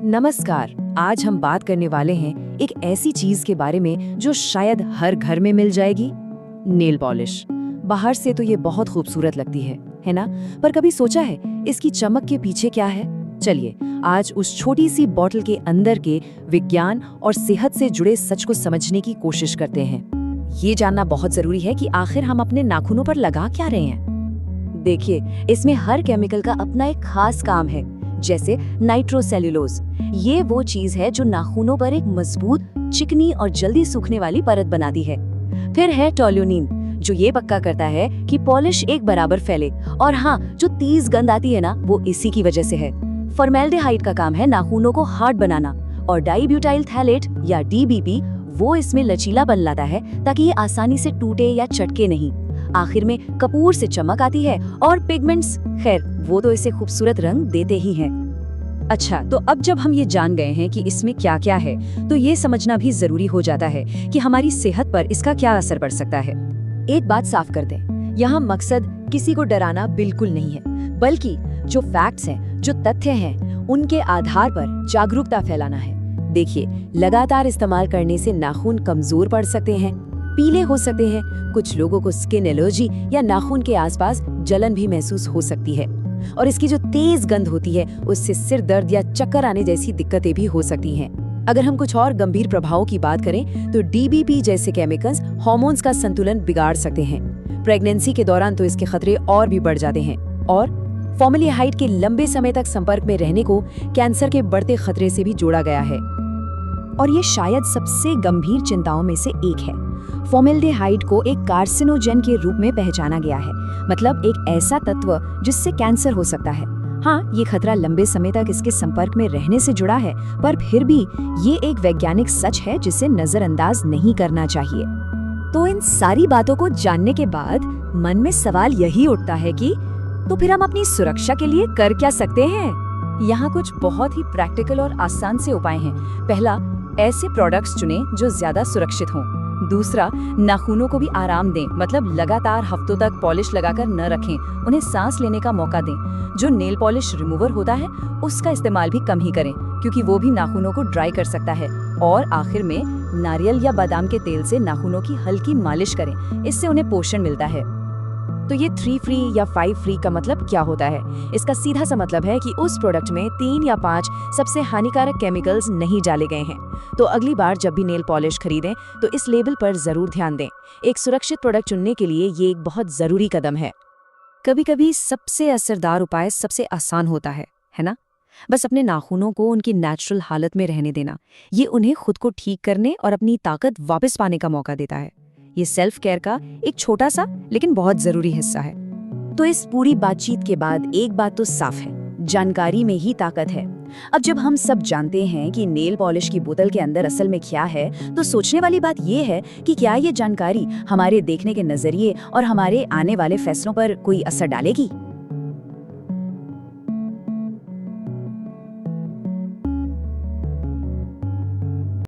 नमस्कार। आज हम बात करने वाले हैं एक ऐसी चीज के बारे में जो शायद हर घर में मिल जाएगी, नेल पॉलिश। बाहर से तो ये बहुत खूबसूरत लगती है ना? पर कभी सोचा है इसकी चमक के पीछे क्या है? चलिए आज उस छोटी सी बॉटल के अंदर के विज्ञान और सेहत से जुड़े सच को समझने की कोशिश करते हैं। ये जानना बहुत जरूरी है कि आखिर हम अपने नाखूनों पर लगा क्या रहे हैं। देखिए, इसमें हर केमिकल का अपना एक खास काम है, जैसे नाइट्रोसेल्यूलोज। ये वो चीज है जो नाखूनों पर एक मजबूत, चिकनी और जल्दी सूखने वाली परत बनाती है। फिर है टोल्यूनिन, जो ये पक्का करता है कि पॉलिश एक बराबर फैले। और हाँ, जो तेज गंध आती है ना, वो इसी की वजह से है। फॉर्मेल्डिहाइड का काम है नाखूनों को हार्ड बनाना, और डाइब्यूटाइल थैलेट या डीबीपी वो इसमें लचीलापन लाता है ताकि ये आसानी से टूटे या चटके नहीं। आखिर में कपूर से चमक आती है, और पिगमेंट्स, खैर वो तो इसे खूबसूरत रंग देते ही हैं। अच्छा, तो अब जब हम ये जान गए हैं कि इसमें क्या क्या है, तो ये समझना भी जरूरी हो जाता है कि हमारी सेहत पर इसका क्या असर पड़ सकता है। एक बात साफ कर दें, यहाँ मकसद किसी को डराना बिल्कुल नहीं है, बल्कि जो फैक्ट्स हैं, जो तथ्य हैं, उनके आधार पर जागरूकता फैलाना है। देखिए, लगातार इस्तेमाल करने से नाखून कमजोर पड़ सकते हैं, पीले हो सकते हैं, कुछ लोगों को स्किन एलर्जी या नाखून के आसपास जलन भी महसूस हो सकती है, और इसकी जो तेज गंध होती है उससे सिर दर्द या चक्कर आने जैसी दिक्कतें भी हो सकती हैं। अगर हम कुछ और गंभीर प्रभावों की बात करें तो डीबीपी जैसे केमिकल्स हार्मोन्स का संतुलन बिगाड़ सकते हैं। प्रेगनेंसी के दौरान तो इसके खतरे और भी बढ़ जाते हैं, और फॉर्मेल्डिहाइड के लंबे समय तक संपर्क में रहने को कैंसर के बढ़ते खतरे से भी जोड़ा गया है। और ये शायद सबसे गंभीर चिंताओं में से एक है। फॉर्मेल्डिहाइड को एक कार्सिनोजेन के रूप में पहचाना गया है, मतलब एक ऐसा तत्व जिससे कैंसर हो सकता है। हाँ, ये खतरा लंबे समय तक इसके संपर्क में रहने से जुड़ा है, पर फिर भी ये एक वैज्ञानिक सच है जिसे नजरअंदाज नहीं करना चाहिए। तो इन सारी बातों को जानने के बाद मन में सवाल यही उठता है कि तो फिर हम अपनी सुरक्षा के लिए कर क्या सकते हैं? यहाँ कुछ बहुत ही प्रैक्टिकल और आसान से उपाय हैं। पहला, ऐसे प्रोडक्ट्स चुनें जो ज्यादा सुरक्षित हों। दूसरा, नाखूनों को भी आराम दें, मतलब लगातार हफ्तों तक पॉलिश लगाकर न रखें, उन्हें सांस लेने का मौका दें। जो नेल पॉलिश रिमूवर होता है उसका इस्तेमाल भी कम ही करें, क्योंकि वो भी नाखूनों को ड्राई कर सकता है। और आखिर में नारियल या बादाम के तेल से नाखूनों की हल्की मालिश करें, इससे उन्हें पोषण मिलता है। तो ये 3 फ्री या 5 फ्री का मतलब क्या होता है? इसका सीधा सा मतलब है कि उस प्रोडक्ट में 3 या 5 सबसे हानिकारक केमिकल्स नहीं डाले गए हैं। तो अगली बार जब भी नेल पॉलिश खरीदें तो इस लेबल पर जरूर ध्यान दें। एक सुरक्षित प्रोडक्ट चुनने के लिए ये एक बहुत जरूरी कदम है। कभी कभी सबसे असरदार उपाय सबसे आसान होता है ना? बस अपने नाखूनों को उनकी नेचुरल हालत में रहने देना। ये उन्हें खुद को ठीक करने और अपनी ताकत वापस पाने का मौका देता है। ये सेल्फ केयर का एक छोटा सा लेकिन बहुत जरूरी हिस्सा है। तो इस पूरी बातचीत के बाद एक बात तो साफ है, जानकारी में ही ताकत है। अब जब हम सब जानते हैं कि नेल पॉलिश की बोतल के अंदर असल में क्या है, तो सोचने वाली बात ये है कि क्या ये जानकारी हमारे देखने के नजरिए और हमारे आने वाले फैसलों पर कोई असर डालेगी?